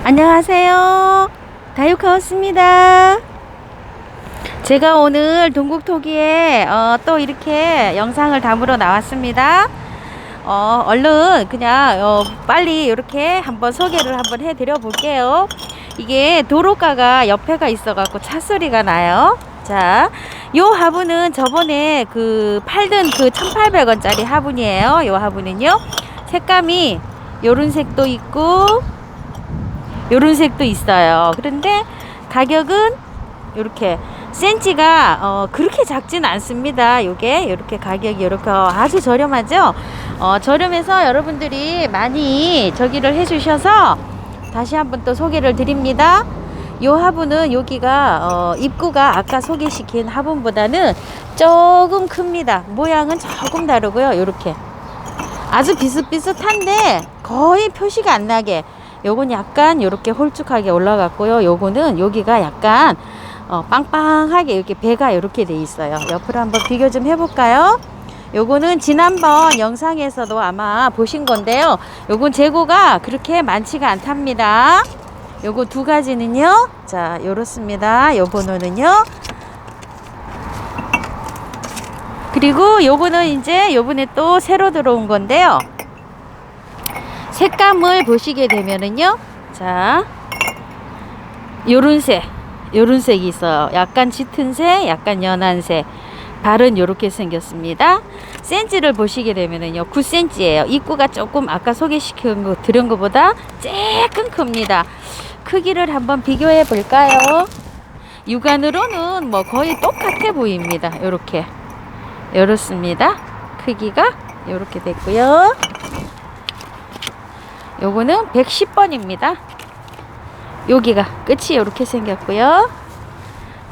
안녕하세요. 다육하우스입니다. 제가 오늘 동국토기에 또 이렇게 영상을 담으러 나왔습니다. 얼른 그냥 빨리 이렇게 한번 소개를 한번 해드려 볼게요. 이게 도로가가 옆에가 있어갖고 차 소리가 나요. 자, 요 화분은 저번에 팔던 1,800원짜리 화분이에요. 요 화분은요, 색감이 요런 색도 있고 요런 색도 있어요. 그런데 가격은 이렇게 센치가 그렇게 작진 않습니다. 요게 이렇게 가격이 이렇게 아주 저렴하죠. 저렴해서 여러분들이 많이 저기를 해주셔서 다시 한번 또 소개를 드립니다. 요 화분은 여기가 입구가 아까 소개시킨 화분보다는 조금 큽니다. 모양은 조금 다르고요. 이렇게 아주 비슷비슷한데 거의 표시가 안 나게, 요건 약간 이렇게 홀쭉하게 올라갔고요. 요거는 여기가 약간 빵빵하게 이렇게 배가 이렇게 돼 있어요. 옆으로 한번 비교 좀 해볼까요? 요거는 지난번 영상에서도 아마 보신 건데요. 요건 재고가 그렇게 많지가 않답니다. 요거 두 가지는요, 자, 요렇습니다. 요 번호는요. 그리고 요거는 이제 요번에 또 새로 들어온 건데요. 색감을 보시게 되면은요, 자, 요런 색이 있어요. 약간 짙은 색, 약간 연한 색. 발은 요렇게 생겼습니다. 센치를 보시게 되면은요, 9cm예요. 입구가 조금 아까 소개시킨 거 들은 것보다 조금 큽니다. 크기를 한번 비교해 볼까요? 육안으로는 뭐 거의 똑같아 보입니다. 요렇게. 요렇습니다. 크기가 요렇게 됐고요. 요거는 110번입니다. 여기가 끝이 이렇게 생겼고요.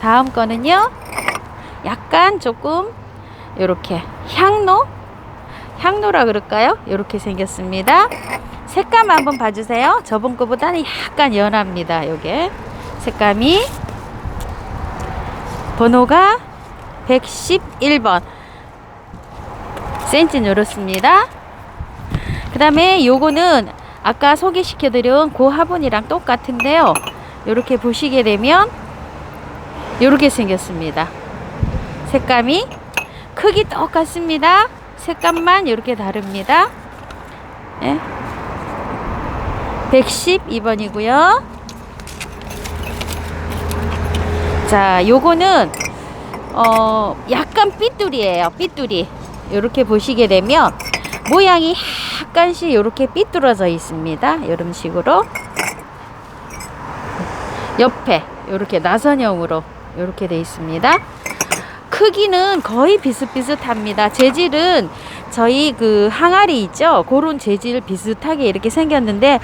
다음 거는요, 약간 조금 이렇게 향로라 그럴까요? 이렇게 생겼습니다. 색감 한번 봐주세요. 저번 거보다는 약간 연합니다. 요게 색감이 번호가 111번, 센치는 이렇습니다. 그 다음에 요거는 아까 소개시켜드린 그 화분이랑 똑같은데요. 이렇게 보시게 되면 이렇게 생겼습니다. 색감이 크기 똑같습니다. 색감만 이렇게 다릅니다. 네. 112번이고요. 자, 요거는 약간 삐뚤이에요. 삐뚤이. 이렇게 보시게 되면 모양이 약간씩 이렇게 삐뚤어져 있습니다. 이런 식으로 옆에 이렇게 나선형으로 이렇게 돼 있습니다. 크기는 거의 비슷비슷합니다. 재질은 저희 항아리 있죠, 그런 재질 비슷하게 이렇게 생겼는데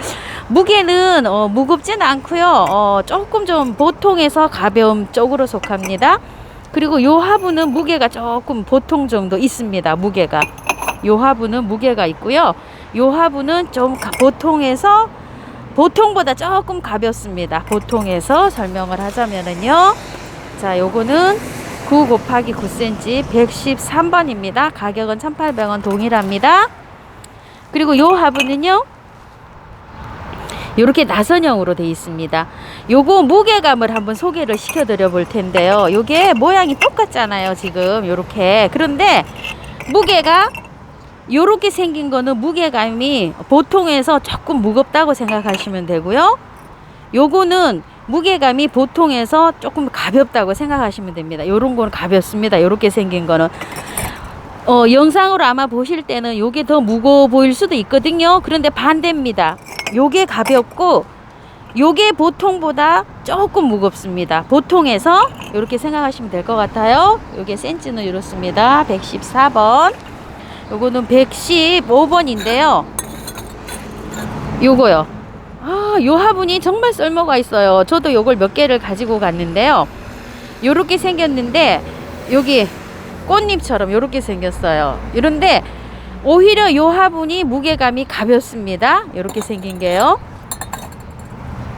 무게는 무겁진 않고요. 조금 좀 보통에서 가벼운 쪽으로 속합니다. 그리고 요 화분은 무게가 조금 보통 정도 있습니다. 무게가 요 화분은 무게가 있고요. 요 화분은 좀 보통에서 보통보다 조금 가볍습니다. 보통에서 설명을 하자면은요, 자, 요거는 9 곱하기 9cm 113번입니다. 가격은 1,800원 동일합니다. 그리고 요 화분은요, 요렇게 나선형으로 되어 있습니다. 요거 무게감을 한번 소개를 시켜 드려 볼 텐데요. 요게 모양이 똑같잖아요, 지금 요렇게. 그런데 무게가 요렇게 생긴 거는 무게감이 보통에서 조금 무겁다고 생각하시면 되고요. 요거는 무게감이 보통에서 조금 가볍다고 생각하시면 됩니다. 요런 거는 가볍습니다. 요렇게 생긴 거는 영상으로 아마 보실 때는 요게 더 무거워 보일 수도 있거든요. 그런데 반대입니다. 요게 가볍고 요게 보통보다 조금 무겁습니다. 보통에서 요렇게 생각하시면 될 것 같아요. 요게 센치는 이렇습니다. 114번. 요거는 115번인데요. 요거요. 요 화분이 정말 쓸모가 있어요. 저도 요걸 몇 개를 가지고 갔는데요. 요렇게 생겼는데 여기 꽃잎처럼 요렇게 생겼어요. 이런데 오히려 요 화분이 무게감이 가볍습니다. 요렇게 생긴 게요.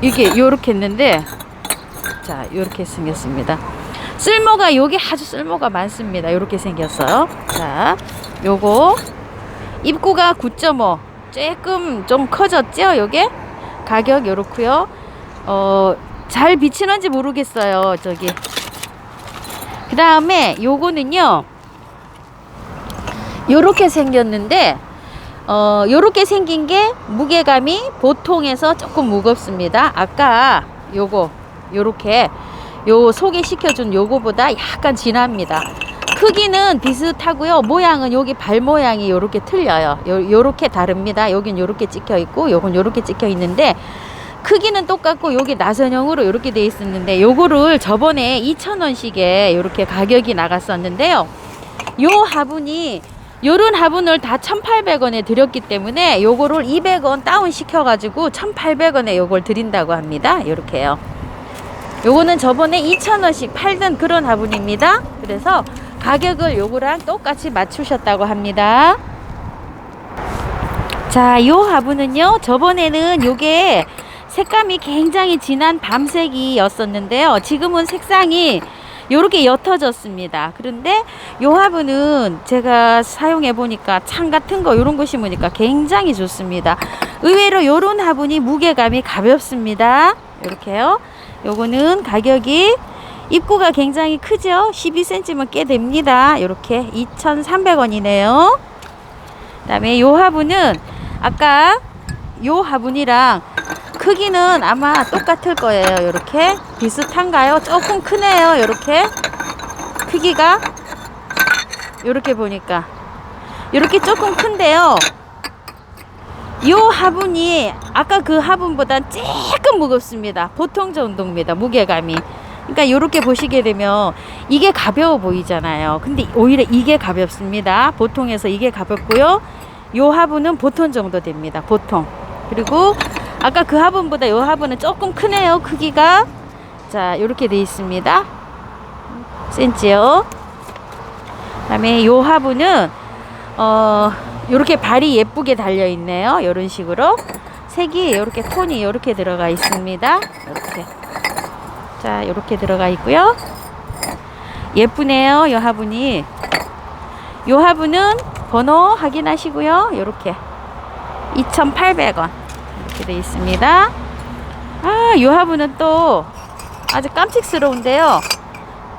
이게 요렇게 했는데, 자, 요렇게 생겼습니다. 쓸모가 요게 아주 쓸모가 많습니다. 요렇게 생겼어요. 자, 요거 입구가 9.5, 조금 좀 커졌죠. 요게 가격 요렇고요. 잘 비치는지 모르겠어요. 저기. 그 다음에 요거는요, 요렇게 생겼는데, 요렇게 생긴 게 무게감이 보통에서 조금 무겁습니다. 아까 요렇게 요 소개시켜준 요거보다 약간 진합니다. 크기는 비슷하고요. 모양은 여기 발 모양이 요렇게 틀려요. 요렇게 다릅니다. 여긴 요렇게 찍혀 있고 요건 요렇게 찍혀 있는데, 크기는 똑같고 여기 나선형으로 요렇게 돼 있었는데, 요거를 저번에 2,000원씩에 요렇게 가격이 나갔었는데요. 요 화분이 요런 화분을 다 1,800원에 드렸기 때문에 요거를 200원 다운 시켜가지고 1,800원에 요걸 드린다고 합니다. 요렇게요. 요거는 저번에 2,000원씩 팔던 그런 화분입니다. 그래서 가격을 요거랑 똑같이 맞추셨다고 합니다. 자, 요 화분은요, 저번에는 요게 색감이 굉장히 진한 밤색이었었는데요. 지금은 색상이 요렇게 옅어졌습니다. 그런데 요 화분은 제가 사용해 보니까 창 같은 거 요런 거 심으니까 굉장히 좋습니다. 의외로 요런 화분이 무게감이 가볍습니다. 이렇게요. 요거는 가격이 입구가 굉장히 크죠. 12cm면 꽤 됩니다. 이렇게 2,300원이네요. 그 다음에 요 화분은 아까 요 화분이랑 크기는 아마 똑같을 거예요. 이렇게 비슷한가요? 조금 크네요. 이렇게 크기가 이렇게 보니까 이렇게 조금 큰데요. 이 화분이 아까 그 화분보다 조금 무겁습니다. 보통 정도입니다. 무게감이. 그러니까 이렇게 보시게 되면 이게 가벼워 보이잖아요. 근데 오히려 이게 가볍습니다. 보통에서 이게 가볍고요. 이 화분은 보통 정도 됩니다. 보통. 그리고 아까 그 화분보다 이 화분은 조금 크네요. 크기가. 자, 이렇게 돼 있습니다. 센치요. 그다음에 이 화분은 이렇게 발이 예쁘게 달려 있네요. 이런 식으로 색이 이렇게 톤이 이렇게 들어가 있습니다. 이렇게. 자, 이렇게 들어가 있고요. 예쁘네요. 이 화분이. 이 화분은 번호 확인하시고요. 이렇게 2,800원 이렇게 되어 있습니다. 아, 이 화분은 또 아주 깜찍스러운데요.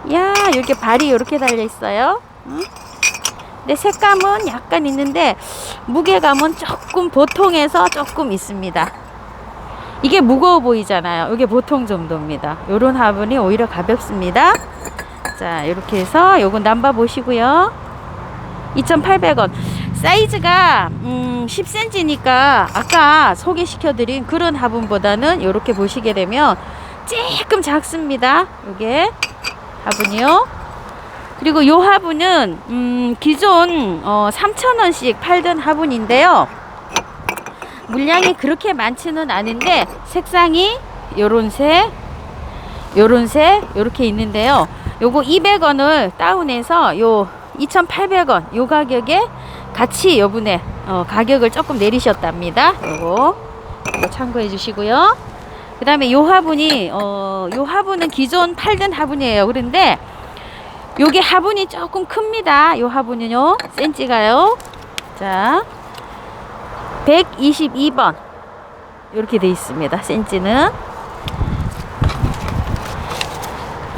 이야, 이렇게 발이 이렇게 달려 있어요. 근데 색감은 약간 있는데 무게감은 조금 보통에서 조금 있습니다. 이게 무거워 보이잖아요. 이게 보통 정도입니다. 요런 화분이 오히려 가볍습니다. 자, 이렇게 해서 요건 남봐 보시고요. 2,800원. 사이즈가 10cm니까 아까 소개시켜드린 그런 화분보다는 이렇게 보시게 되면 조금 작습니다. 요게 화분이요. 그리고 요 화분은 기존 3,000원씩 팔던 화분인데요. 물량이 그렇게 많지는 않은데 색상이 요런 색, 요런 색 요렇게 있는데요. 요거 200원을 다운해서 요 2,800원 요 가격에 같이 요분에 가격을 조금 내리셨답니다. 요거 참고해 주시고요. 그 다음에 요 화분이 요 화분은 기존 팔던 화분이에요. 그런데 요게 화분이 조금 큽니다. 요 화분은요 센치가요. 자, 122번 이렇게 돼 있습니다. 센치는.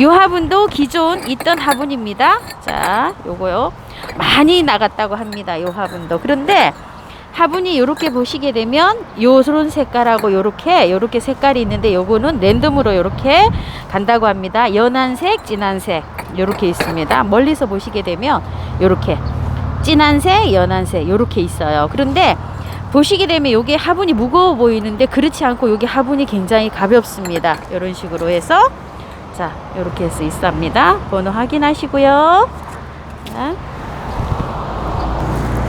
요 화분도 기존 있던 화분입니다. 자, 요거요 많이 나갔다고 합니다. 요 화분도. 그런데 화분이 요렇게 보시게 되면 요런 색깔하고 요렇게 색깔이 있는데 요거는 랜덤으로 요렇게 간다고 합니다. 연한색, 진한색 요렇게 있습니다. 멀리서 보시게 되면 요렇게 진한색, 연한색 요렇게 있어요. 그런데 보시게 되면 요게 화분이 무거워 보이는데 그렇지 않고 요게 화분이 굉장히 가볍습니다. 요런 식으로 해서 자, 요렇게 해서 있습니다. 번호 확인하시고요.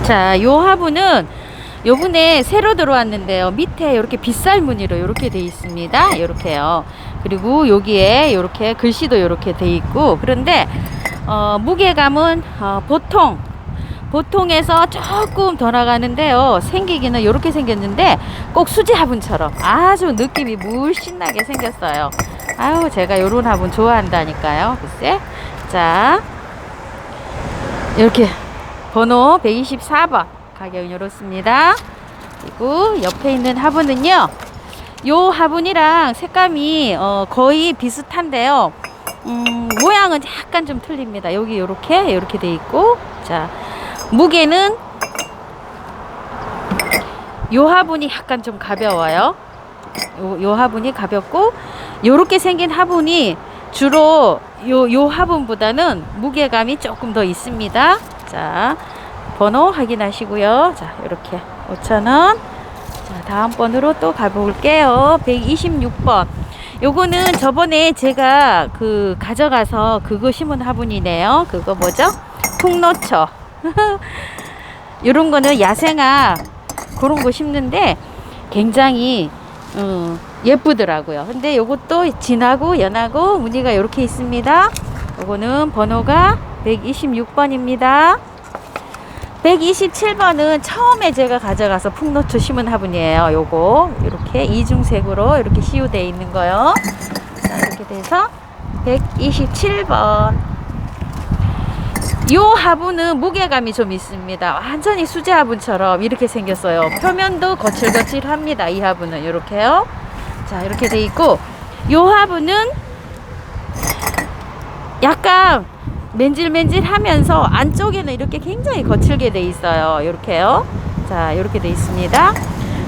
자, 요 화분은 요번에 새로 들어왔는데요. 밑에 이렇게 빗살 무늬로 이렇게 돼 있습니다. 이렇게요. 그리고 여기에 이렇게 글씨도 이렇게 돼 있고, 그런데 무게감은 보통에서 조금 더 나가는데요. 생기기는 이렇게 생겼는데 꼭 수제 화분처럼 아주 느낌이 물씬 나게 생겼어요. 아유, 제가 요런 화분 좋아한다니까요. 글쎄. 자, 이렇게 번호 124번 가격은 이렇습니다. 그리고 옆에 있는 화분은요, 요 화분이랑 색감이 거의 비슷한데요. 모양은 약간 좀 틀립니다. 여기 요렇게 돼 있고, 자, 무게는 요 화분이 약간 좀 가벼워요. 요 화분이 가볍고, 요렇게 생긴 화분이 주로 요 화분보다는 무게감이 조금 더 있습니다. 자, 번호 확인하시고요. 자, 요렇게 5,000원. 자, 다음 번으로 또 가볼게요. 126번. 요거는 저번에 제가 가져가서 그거 심은 화분이네요. 그거 뭐죠? 풍노초. 요런 거는 야생화 그런 거 심는데 굉장히 예쁘더라고요. 근데 요것도 진하고 연하고 무늬가 이렇게 있습니다. 요거는 번호가 126번입니다. 127번은 처음에 제가 가져가서 풍노초 심은 화분이에요. 요거 이렇게 이중색으로 이렇게 시우되어 있는 거요. 자, 이렇게 돼서 127번. 요 화분은 무게감이 좀 있습니다. 완전히 수제 화분처럼 이렇게 생겼어요. 표면도 거칠거칠합니다. 이 화분은 이렇게요. 자, 이렇게 돼 있고, 요 화분은 약간 맨질맨질 하면서 안쪽에는 이렇게 굉장히 거칠게 돼 있어요. 이렇게요. 자, 이렇게 돼 있습니다.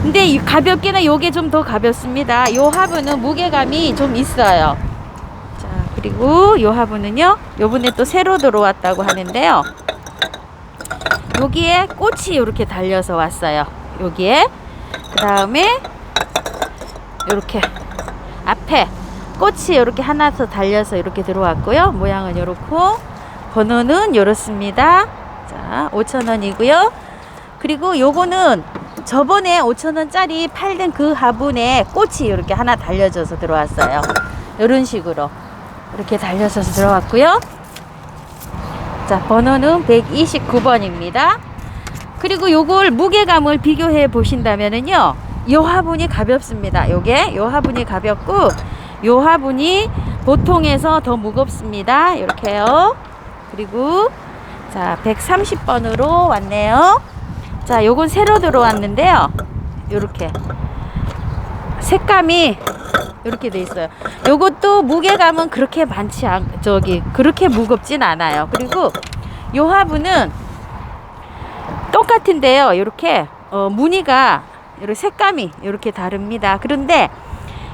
근데 가볍게는 요게 좀 더 가볍습니다. 요 화분은 무게감이 좀 있어요. 자, 그리고 요 화분은요, 요번에 또 새로 들어왔다고 하는데요. 여기에 꽃이 이렇게 달려서 왔어요. 여기에. 그 다음에 이렇게 앞에 꽃이 이렇게 하나 더 달려서 이렇게 들어왔고요. 모양은 이렇고, 번호는 이렇습니다. 자, 5,000원이고요. 그리고 요거는 저번에 5,000원짜리 팔던 그 화분에 꽃이 이렇게 하나 달려져서 들어왔어요. 이런 식으로 이렇게 달려져서 들어왔고요. 자, 번호는 129번입니다. 그리고 요걸 무게감을 비교해 보신다면은요, 요 화분이 가볍습니다. 요 화분이 가볍고, 요 화분이 보통에서 더 무겁습니다. 이렇게요. 그리고 자, 130번으로 왔네요. 자, 요건 새로 들어왔는데요. 요렇게 색감이 이렇게 돼 있어요. 요것도 무게감은 그렇게 그렇게 무겁진 않아요. 그리고 요 화분은 똑같은데요. 이렇게 무늬가 이렇게 색감이 이렇게 다릅니다. 그런데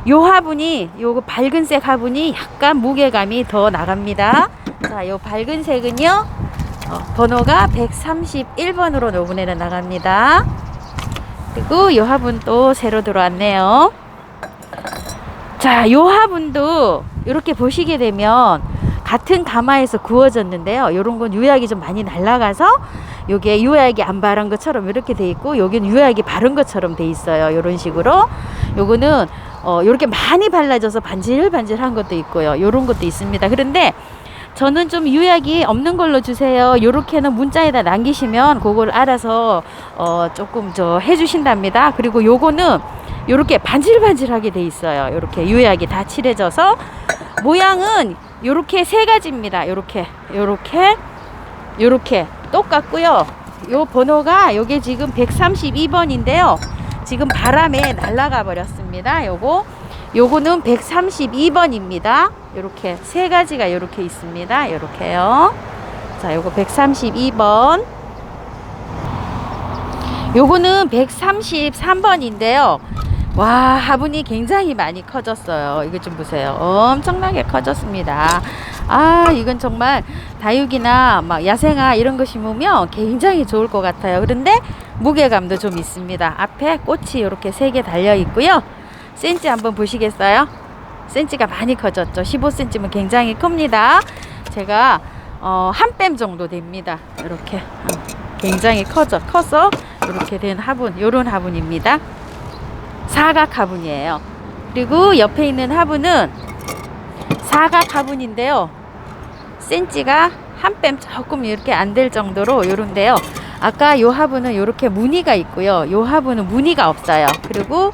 요 화분이, 요거 밝은색 화분이 약간 무게감이 더 나갑니다. 자, 요 밝은색은요, 번호가 131번으로 요번에는 나갑니다. 그리고 요 화분 또 새로 들어왔네요. 자, 요 화분도 이렇게 보시게 되면 같은 가마에서 구워졌는데요. 요런 건 유약이 좀 많이 날아가서 요게 유약이 안 바른 것처럼 이렇게 돼 있고, 여기는 유약이 바른 것처럼 돼 있어요. 요런 식으로. 요거는 요렇게 많이 발라져서 반질반질한 것도 있고요. 요런 것도 있습니다. 그런데 저는 좀 유약이 없는 걸로 주세요. 요렇게는 문자에다 남기시면 그걸 알아서 조금 해주신답니다. 그리고 요거는 요렇게 반질반질하게 돼 있어요. 요렇게 유약이 다 칠해져서 모양은 요렇게 세 가지입니다. 요렇게 똑같고요. 요 번호가 요게 지금 132번인데요. 지금 바람에 날아가 버렸습니다. 요거는 132번입니다. 요렇게 세 가지가 요렇게 있습니다. 요렇게요. 자, 요거 132번. 요거는 133번인데요. 와, 화분이 굉장히 많이 커졌어요. 이거 좀 보세요. 엄청나게 커졌습니다. 아, 이건 정말 다육이나 막 야생화 이런 거 심으면 굉장히 좋을 것 같아요. 그런데 무게감도 좀 있습니다. 앞에 꽃이 이렇게 3개 달려 있고요. 센치 한번 보시겠어요? 센치가 많이 커졌죠. 15cm면 굉장히 큽니다. 제가 한 뺨 정도 됩니다. 이렇게 굉장히 커서 이렇게 된 화분, 요런 화분입니다. 사각 화분이에요. 그리고 옆에 있는 화분은 사각 화분인데요. 센치가 한 뺨 조금 이렇게 안 될 정도로 요런데요. 아까 요 화분은 요렇게 무늬가 있고요. 요 화분은 무늬가 없어요. 그리고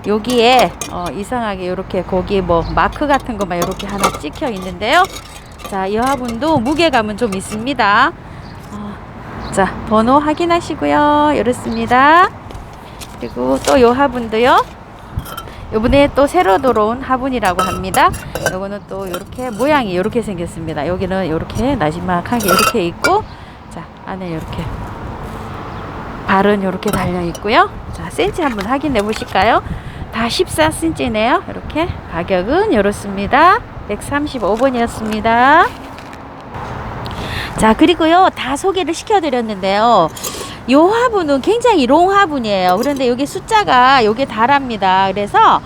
여기에 이상하게 요렇게 거기 뭐 마크 같은 것만 요렇게 하나 찍혀 있는데요. 자, 이 화분도 무게감은 좀 있습니다. 자, 번호 확인하시고요. 이렇습니다. 그리고 또 요 화분도요. 요번에 또 새로 들어온 화분이라고 합니다. 요거는 또 이렇게 모양이 이렇게 생겼습니다. 여기는 이렇게 나지막하게 이렇게 있고, 자, 안에 이렇게 발은 이렇게 달려 있고요. 자, 센치 한번 확인해 보실까요? 다 14cm네요. 이렇게 가격은 이렇습니다. 135번이었습니다. 자, 그리고요, 다 소개를 시켜드렸는데요. 요 화분은 굉장히 롱 화분이에요. 그런데 여기 숫자가 요게 다랍니다. 그래서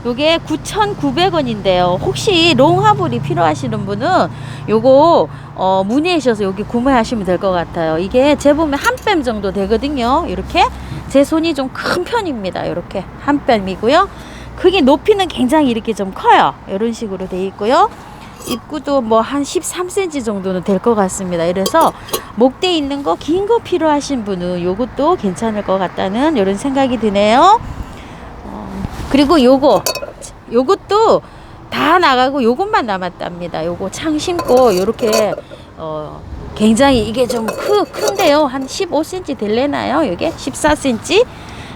요게 9,900원인데요. 혹시 롱 화분이 필요하시는 분은 요거 문의해 주셔서 여기 구매하시면 될 것 같아요. 이게 재보면 한 뼘 정도 되거든요. 이렇게 제 손이 좀 큰 편입니다. 이렇게 한 뼘이고요. 크기 높이는 굉장히 이렇게 좀 커요. 이런 식으로 돼 있고요. 입구도 뭐 한 13cm 정도는 될 것 같습니다. 이래서 목대 있는 거 긴 거 필요하신 분은 요것도 괜찮을 것 같다는 이런 생각이 드네요. 그리고 요것도 다 나가고 요것만 남았답니다. 요거 창 심고 요렇게 굉장히 이게 좀 큰데요. 한 15cm 될래나요? 요게 14cm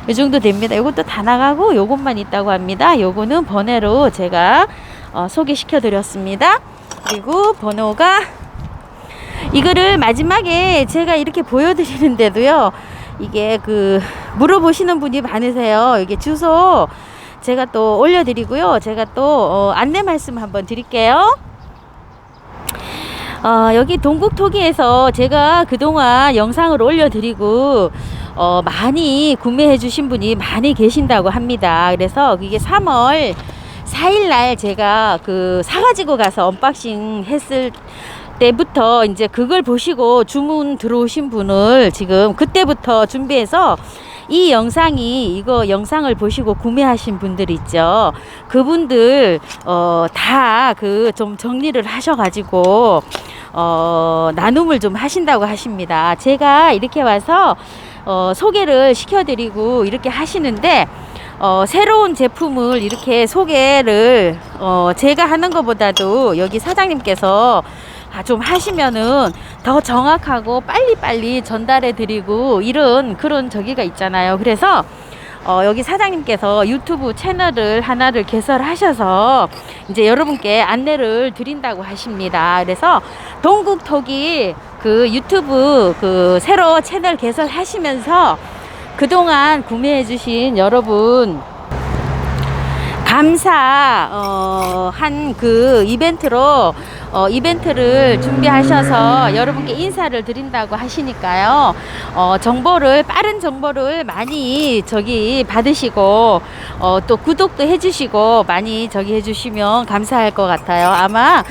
이 정도 됩니다. 요것도 다 나가고 요것만 있다고 합니다. 요거는 번외로 제가 소개시켜 드렸습니다. 그리고 번호가 이거를 마지막에 제가 이렇게 보여드리는데도요, 이게 물어보시는 분이 많으세요. 이게 주소 제가 또 올려드리고요. 제가 또 안내 말씀 한번 드릴게요. 여기 동국토기에서 제가 그동안 영상을 올려드리고 많이 구매해 주신 분이 많이 계신다고 합니다. 그래서 이게 3월 4일날 제가 사가지고 가서 언박싱 했을 때부터 이제 그걸 보시고 주문 들어오신 분을 지금 그때부터 준비해서 이 이거 영상을 보시고 구매하신 분들 있죠. 그분들 다 좀 정리를 하셔가지고 나눔을 좀 하신다고 하십니다. 제가 이렇게 와서 소개를 시켜드리고 이렇게 하시는데 새로운 제품을 이렇게 소개를 제가 하는 것보다도 여기 사장님께서 좀 하시면은 더 정확하고 빨리빨리 전달해 드리고 이런 그런 저기가 있잖아요. 그래서 여기 사장님께서 유튜브 채널을 하나를 개설하셔서 이제 여러분께 안내를 드린다고 하십니다. 그래서 동국토기 유튜브 새로 채널 개설하시면서 그동안 구매해 주신 여러분 감사 한 이벤트를 준비하셔서 여러분께 인사를 드린다고 하시니까요. 빠른 정보를 많이 받으시고 또 구독도 해주시고 많이 해주시면 감사할 것 같아요. 아마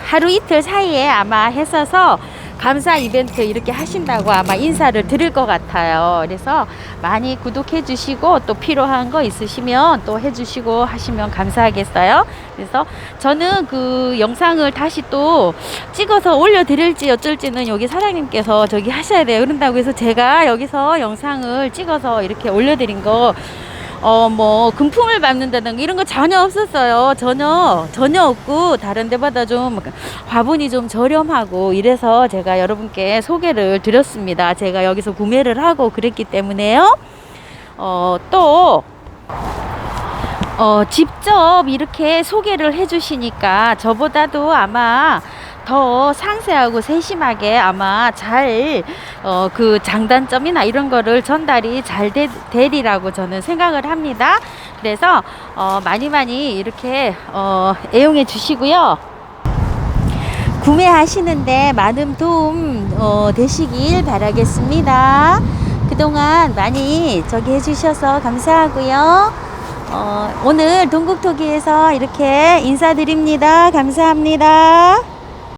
하루 이틀 사이에 아마 했어서 감사 이벤트 이렇게 하신다고 아마 인사를 드릴 것 같아요. 그래서 많이 구독해 주시고 또 필요한 거 있으시면 또 해주시고 하시면 감사하겠어요. 그래서 저는 영상을 다시 또 찍어서 올려드릴지 어쩔지는 여기 사장님께서 하셔야 돼요. 그런다고 해서 제가 여기서 영상을 찍어서 이렇게 올려드린 거 금품을 받는다든가 이런 거 전혀 없었어요. 전혀 없고 다른 데보다 좀 화분이 좀 저렴하고 이래서 제가 여러분께 소개를 드렸습니다. 제가 여기서 구매를 하고 그랬기 때문에요. 또 직접 이렇게 소개를 해주시니까 저보다도 아마 더 상세하고 세심하게 아마 잘 장단점이나 이런 거를 전달이 잘 되리라고 저는 생각을 합니다. 그래서 많이 이렇게 애용해 주시고요. 구매하시는데 많은 도움 되시길 바라겠습니다. 그동안 많이 해주셔서 감사하고요. 오늘 동국토기에서 이렇게 인사드립니다. 감사합니다.